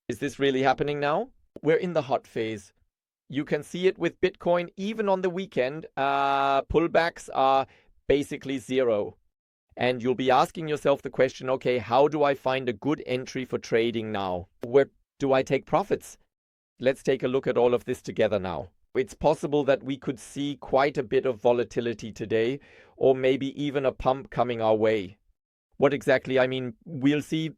Is this really happening now? We're in the hot phase. You can see it with Bitcoin. Even on the weekend, pullbacks are basically zero. And you'll be asking yourself the question, okay, how do I find a good entry for trading now? Where do I take profits? Let's take a look at all of this together now. It's possible that we could see quite a bit of volatility today, or maybe even a pump coming our way. What exactly I mean, we'll see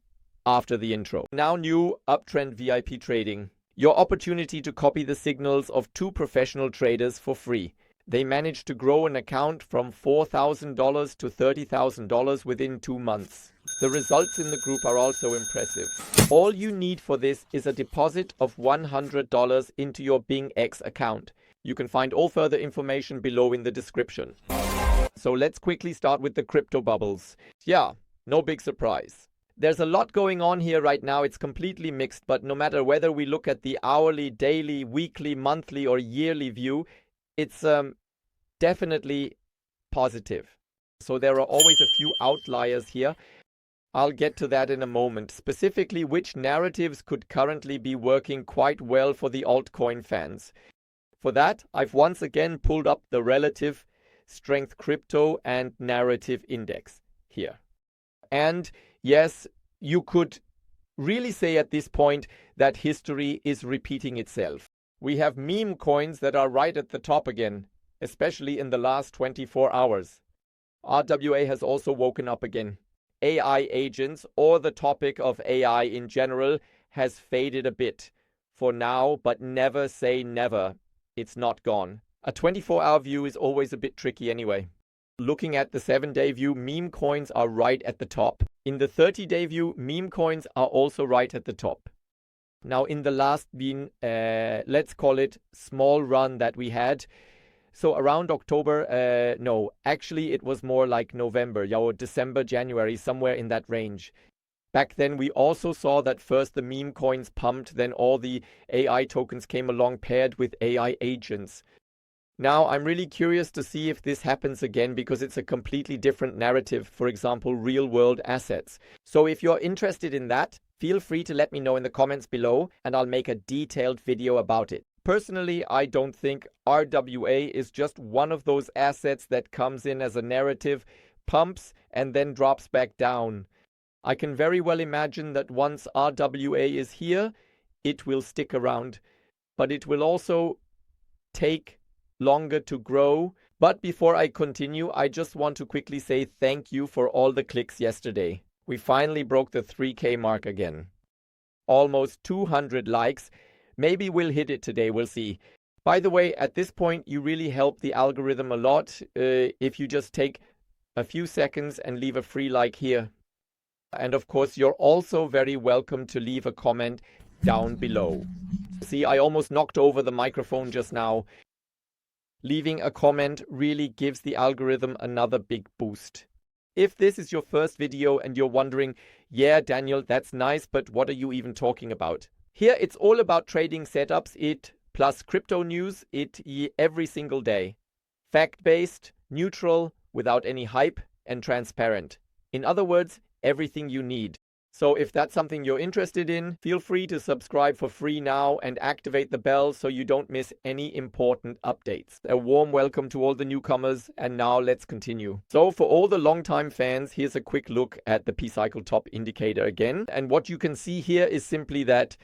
after the intro. Now, new uptrend VIP trading. Your opportunity to copy the signals of two professional traders for free. They managed to grow an account from $4,000 to $30,000 within 2 months. The results in the group are also impressive. All you need for this is a deposit of $100 into your BingX account. You can find all further information below in the description. So let's quickly start with the crypto bubbles. Yeah, no big surprise. There's a lot going on here right now. It's completely mixed, but no matter whether we look at the hourly, daily, weekly, monthly, or yearly view, it's definitely positive. So there are always a few outliers here. I'll get to that in a moment. Specifically, which narratives could currently be working quite well for the altcoin fans. For that, I've once again pulled up the relative strength crypto and narrative index here. And yes, you could really say at this point that history is repeating itself. We have meme coins that are right at the top again, especially in the last 24 hours. RWA has also woken up again. AI agents, or the topic of AI in general, has faded a bit for now, but never say never. It's not gone. A 24-hour view is always a bit tricky anyway. Looking at the 7-day view, meme coins are right at the top. In the 30-day view, meme coins are also right at the top. Now, in the last let's call it small run that we had, so around October, no, actually it was more like November, or December, January, somewhere in that range. Back then, we also saw that first the meme coins pumped, then all the AI tokens came along paired with AI agents. Now, I'm really curious to see if this happens again because it's a completely different narrative, for example, real-world assets. So if you're interested in that, feel free to let me know in the comments below and I'll make a detailed video about it. Personally, I don't think RWA is just one of those assets that comes in as a narrative, pumps, and then drops back down. I can very well imagine that once RWA is here, it will stick around, but it will also take longer to grow. But before I continue, I just want to quickly say thank you for all the clicks yesterday. We finally broke the 3K mark again. Almost 200 likes. Maybe we'll hit it today, we'll see. By the way, at this point, you really help the algorithm a lot if you just take a few seconds and leave a free like here. And of course, you're also very welcome to leave a comment down below. See, I almost knocked over the microphone just now. Leaving a comment really gives the algorithm another big boost. If this is your first video and you're wondering, yeah, Daniel, that's nice, but what are you even talking about? Here, it's all about trading setups, plus crypto news, every single day. Fact-based, neutral, without any hype, and transparent. In other words, everything you need. So if that's something you're interested in, feel free to subscribe for free now and activate the bell so you don't miss any important updates. A warm welcome to all the newcomers, and now let's continue. So for all the longtime fans, here's a quick look at the P-Cycle top indicator again. And what you can see here is simply that,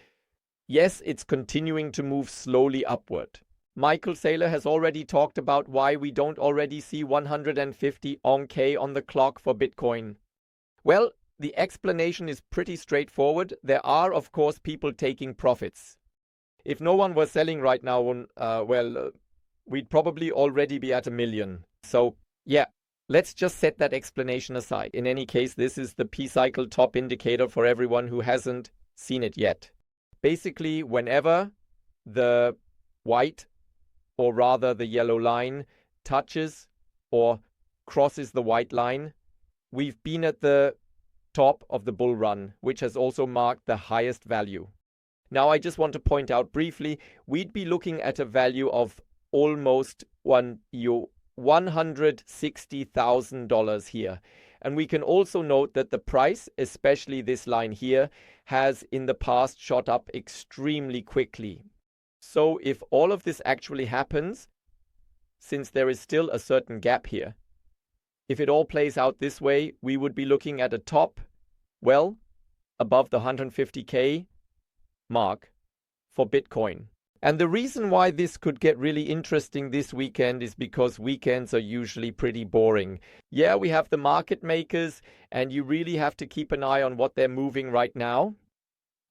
yes, it's continuing to move slowly upward. Michael Saylor has already talked about why we don't already see 150 ONK on the clock for Bitcoin. Well, the explanation is pretty straightforward. There are, of course, people taking profits. If no one was selling right now, we'd probably already be at 1 million. So, yeah, let's just set that explanation aside. In any case, this is the P-Cycle top indicator for everyone who hasn't seen it yet. Basically, whenever the white, or rather the yellow line, touches or crosses the white line, we've been at the top of the bull run, which has also marked the highest value. Now, I just want to point out briefly, we'd be looking at a value of almost $160,000 here. And we can also note that the price, especially this line here, has in the past shot up extremely quickly. So if all of this actually happens, since there is still a certain gap here, if it all plays out this way, we would be looking at a top, well, above the 150K mark for Bitcoin. And the reason why this could get really interesting this weekend is because weekends are usually pretty boring. Yeah, we have the market makers, and you really have to keep an eye on what they're moving right now.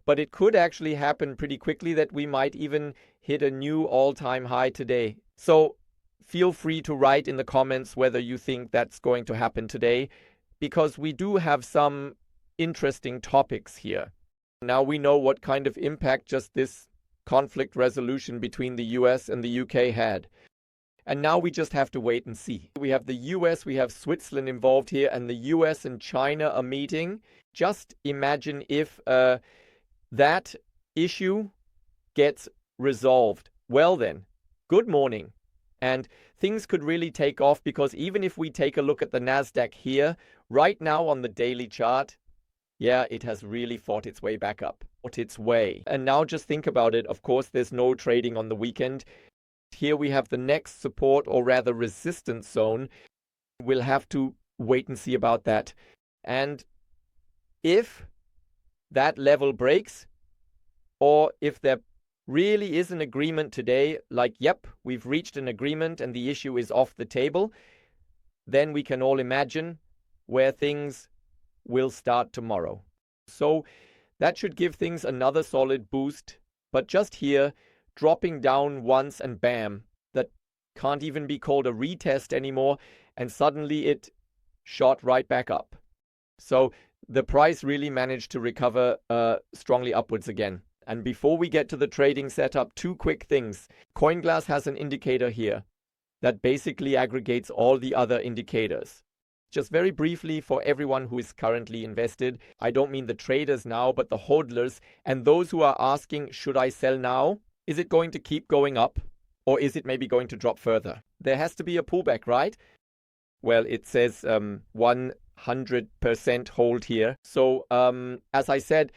But it could actually happen pretty quickly that we might even hit a new all-time high today. So feel free to write in the comments whether you think that's going to happen today, because we do have some interesting topics here. Now we know what kind of impact just this conflict resolution between the US and the UK had. And now we just have to wait and see. We have the US, we have Switzerland involved here, and the US and China are meeting. Just imagine if that issue gets resolved. Well then, good morning. And things could really take off, because even if we take a look at the NASDAQ here, right now on the daily chart, yeah, it has really fought its way back up. Its way. And now just think about it. Of course, there's no trading on the weekend. Here we have the next support, or rather resistance zone. We'll have to wait and see about that. And if that level breaks, or if there really is an agreement today, like, yep, we've reached an agreement and the issue is off the table, then we can all imagine where things will start tomorrow. So that should give things another solid boost. But just here, dropping down once and bam, that can't even be called a retest anymore, and suddenly it shot right back up. So the price really managed to recover strongly upwards again. And before we get to the trading setup, two quick things. CoinGlass has an indicator here that basically aggregates all the other indicators. Just very briefly, for everyone who is currently invested, I don't mean the traders now, but the hodlers and those who are asking, should I sell now? Is it going to keep going up, or is it maybe going to drop further? There has to be a pullback, right? Well, it says 100% hold here. So as I said,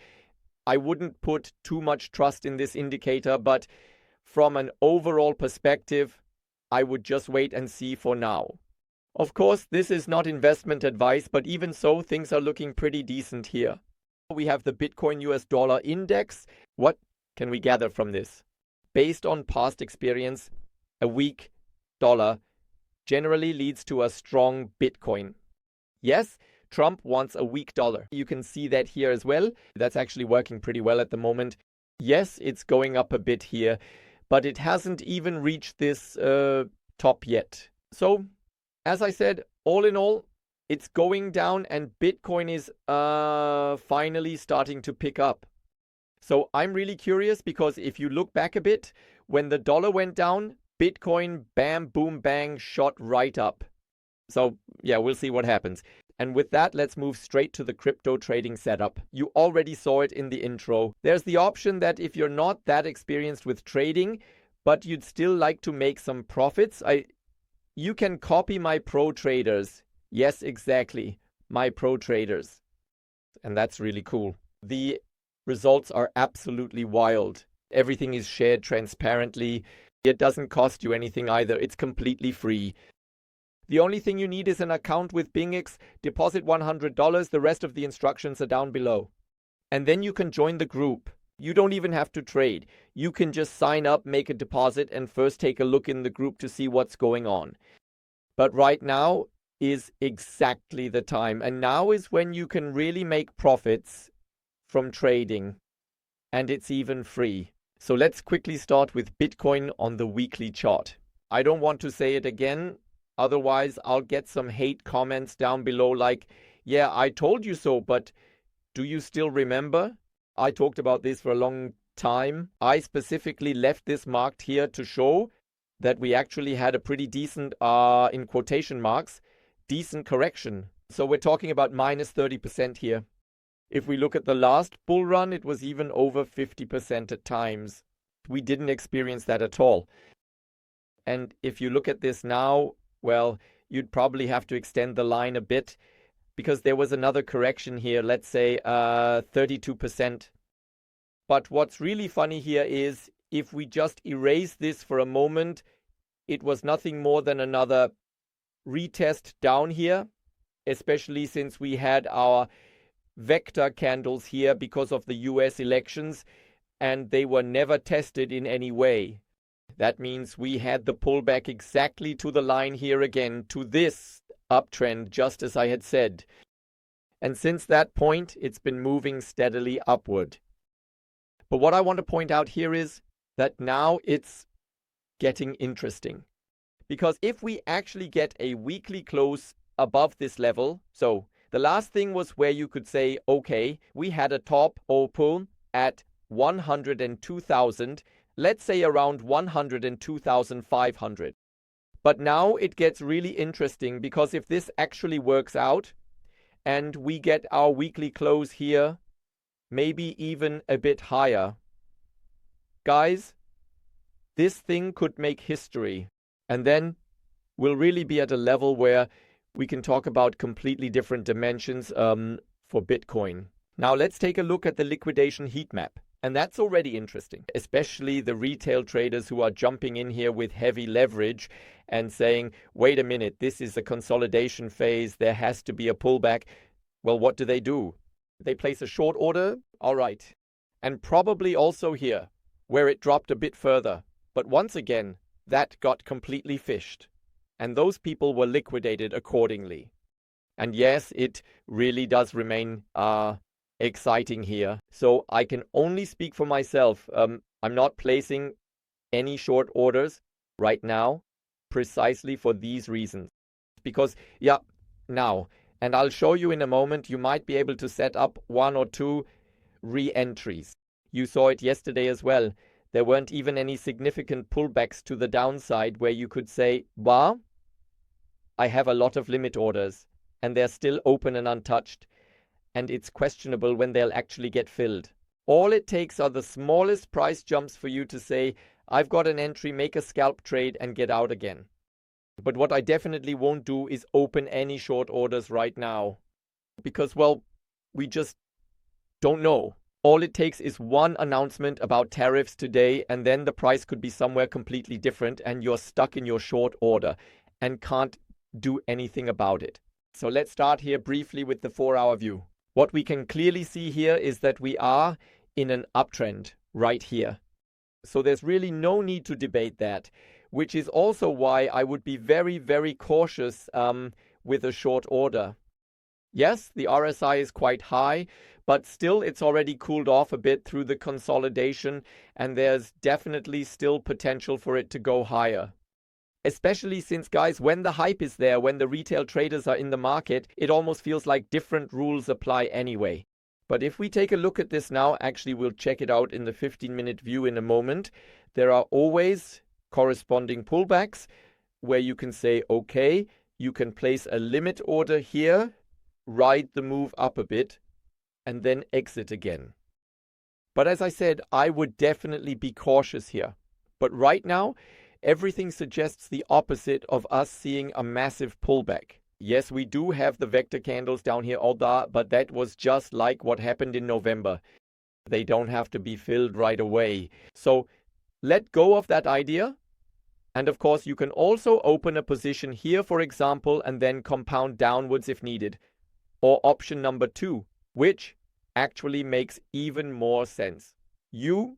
I wouldn't put too much trust in this indicator, but from an overall perspective, I would just wait and see for now. Of course, this is not investment advice, but even so, things are looking pretty decent here. We have the Bitcoin US dollar index. What can we gather from this? Based on past experience, a weak dollar generally leads to a strong Bitcoin. Yes, Trump wants a weak dollar. You can see that here as well. That's actually working pretty well at the moment. Yes, it's going up a bit here, but it hasn't even reached this top yet. So, as I said, all in all, it's going down, and Bitcoin is finally starting to pick up. So I'm really curious, because if you look back a bit, when the dollar went down, Bitcoin, bam, boom, bang, shot right up. So yeah, we'll see what happens. And with that, let's move straight to the crypto trading setup. You already saw it in the intro. There's the option that if you're not that experienced with trading, but you'd still like to make some profits, you can copy my pro traders. Yes, exactly. My pro traders. And that's really cool. The results are absolutely wild. Everything is shared transparently. It doesn't cost you anything either. It's completely free. The only thing you need is an account with BingX. Deposit $100. The rest of the instructions are down below. And then you can join the group. You don't even have to trade. You can just sign up, make a deposit, and first take a look in the group to see what's going on. But right now is exactly the time. And now is when you can really make profits from trading. And it's even free. So let's quickly start with Bitcoin on the weekly chart. I don't want to say it again. Otherwise, I'll get some hate comments down below like, yeah, I told you so, but do you still remember? I talked about this for a long time. I specifically left this marked here to show that we actually had a pretty decent, in quotation marks, decent correction. So we're talking about minus 30% here. If we look at the last bull run, it was even over 50% at times. We didn't experience that at all. And if you look at this now, well, you'd probably have to extend the line a bit. because there was another correction here, let's say 32%. But what's really funny here is if we just erase this for a moment, it was nothing more than another retest down here, especially since we had our vector candles here because of the US elections, and they were never tested in any way. That means we had the pullback exactly to the line here again, to this uptrend, just as I had said. And since that point, it's been moving steadily upward. But what I want to point out here is that now it's getting interesting. Because if we actually get a weekly close above this level, so the last thing was where you could say, okay, we had a top open at 102,000, let's say around 102,500. But now it gets really interesting, because if this actually works out and we get our weekly close here, maybe even a bit higher, guys, this thing could make history. And then we'll really be at a level where we can talk about completely different dimensions for Bitcoin. Now let's take a look at the liquidation heat map. And that's already interesting, especially the retail traders who are jumping in here with heavy leverage and saying, wait a minute, this is a consolidation phase, there has to be a pullback. Well, what do? They place a short order, all right. And probably also here, where it dropped a bit further. But once again, that got completely fished. And those people were liquidated accordingly. And yes, it really does remain exciting here. So I can only speak for myself. I'm not placing any short orders right now, precisely for these reasons. Because, yeah, now, and I'll show you in a moment, you might be able to set up 1 or 2 re-entries. You saw it yesterday as well. There weren't even any significant pullbacks to the downside where you could say, well, I have a lot of limit orders and they're still open and untouched. And it's questionable when they'll actually get filled. All it takes are the smallest price jumps for you to say, I've got an entry, make a scalp trade and get out again. But what I definitely won't do is open any short orders right now. Because, well, we just don't know. All it takes is one announcement about tariffs today, and then the price could be somewhere completely different, and you're stuck in your short order and can't do anything about it. So let's start here briefly with the 4-hour view. What we can clearly see here is that we are in an uptrend right here. So there's really no need to debate that, which is also why I would be very, very cautious with a short order. Yes, the RSI is quite high, but still it's already cooled off a bit through the consolidation, and there's definitely still potential for it to go higher. Especially since, guys, when the hype is there, when the retail traders are in the market, it almost feels like different rules apply anyway. But if we take a look at this now, actually we'll check it out in the 15-minute view in a moment. There are always corresponding pullbacks where you can say, okay, you can place a limit order here, ride the move up a bit, and then exit again. But as I said, I would definitely be cautious here. But right now, everything suggests the opposite of us seeing a massive pullback. Yes, we do have the vector candles down here, but that was just like what happened in November. They don't have to be filled right away. So let go of that idea. And of course, you can also open a position here, for example, and then compound downwards if needed. Or option number 2, which actually makes even more sense. You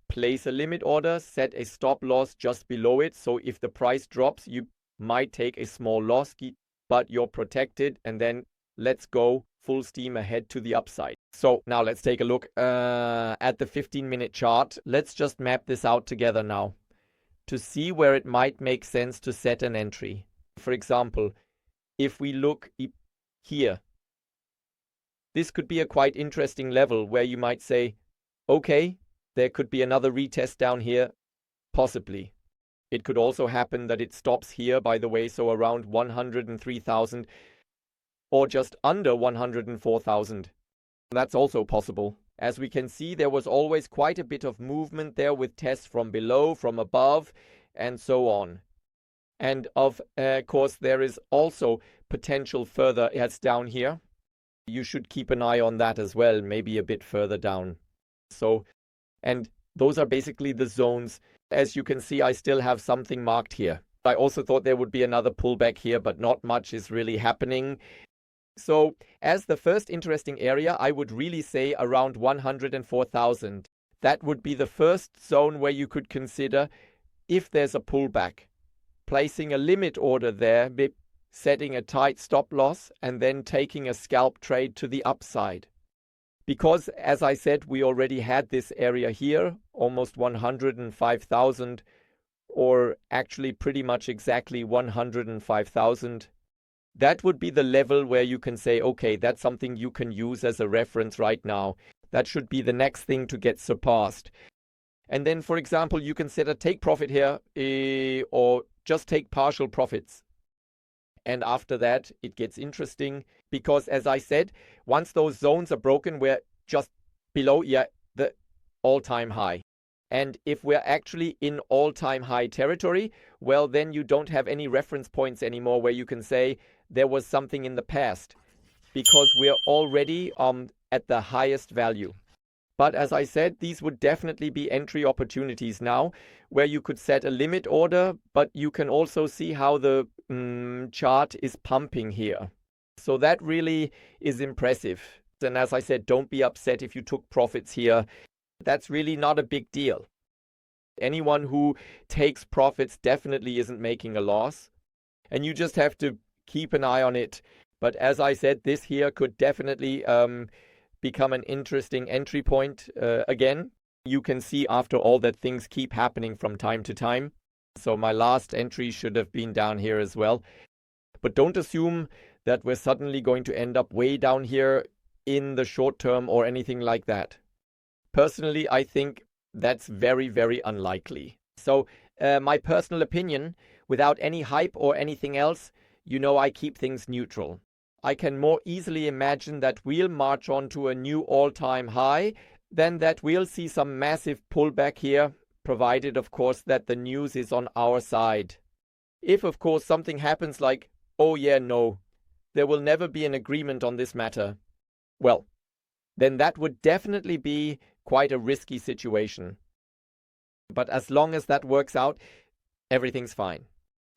place a limit order, set a stop loss just below it. So if the price drops, you might take a small loss, but you're protected. And then let's go full steam ahead to the upside. So now let's take a look at the 15-minute chart. Let's just map this out together now to see where it might make sense to set an entry. For example, if we look here, this could be a quite interesting level where you might say, okay, there could be another retest down here, possibly. It could also happen that it stops here, by the way, so around 103,000 or just under 104,000. That's also possible. As we can see, there was always quite a bit of movement there with tests from below, from above, and so on. And of course, there is also potential further as down here. You should keep an eye on that as well, maybe a bit further down. So, and those are basically the zones. As you can see, I still have something marked here. I also thought there would be another pullback here, but not much is really happening. So as the first interesting area, I would really say around 104,000. That would be the first zone where you could consider, if there's a pullback, placing a limit order there, setting a tight stop loss, and then taking a scalp trade to the upside. Because, as I said, we already had this area here, almost 105,000, or actually pretty much exactly 105,000. That would be the level where you can say, okay, that's something you can use as a reference right now. That should be the next thing to get surpassed. And then, for example, you can set a take profit here, or just take partial profits. And after that, it gets interesting because, as I said, once those zones are broken, we're just below the all-time high. And if we're actually in all-time high territory, well, then you don't have any reference points anymore where you can say there was something in the past, because we're already at the highest value. But as I said, these would definitely be entry opportunities now, where you could set a limit order, but you can also see how the chart is pumping here. So that really is impressive. And as I said, don't be upset if you took profits here. That's really not a big deal. Anyone who takes profits definitely isn't making a loss. And you just have to keep an eye on it. But as I said, this here could definitely become an interesting entry point again. You can see after all that things keep happening from time to time. So my last entry should have been down here as well. But don't assume that we're suddenly going to end up way down here in the short term or anything like that. Personally, I think that's very, very unlikely. So my personal opinion, without any hype or anything else, I keep things neutral. I can more easily imagine that we'll march on to a new all-time high than that we'll see some massive pullback here, provided, of course, that the news is on our side. If, of course, something happens like, oh yeah, no, there will never be an agreement on this matter, well, then that would definitely be quite a risky situation. But as long as that works out, everything's fine.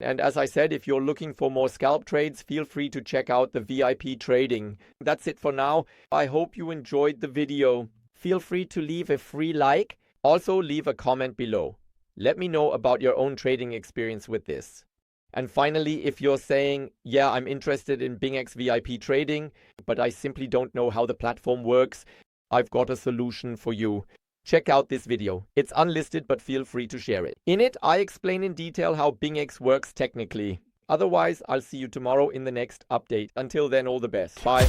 And as I said, if you're looking for more scalp trades, feel free to check out the VIP trading. That's it for now. I hope you enjoyed the video. Feel free to leave a free like. Also, leave a comment below. Let me know about your own trading experience with this. And finally, if you're saying, yeah, I'm interested in BingX VIP trading, but I simply don't know how the platform works, I've got a solution for you. Check out this video. It's unlisted, but feel free to share it. In it, I explain in detail how BingX works technically. Otherwise, I'll see you tomorrow in the next update. Until then, all the best. Bye.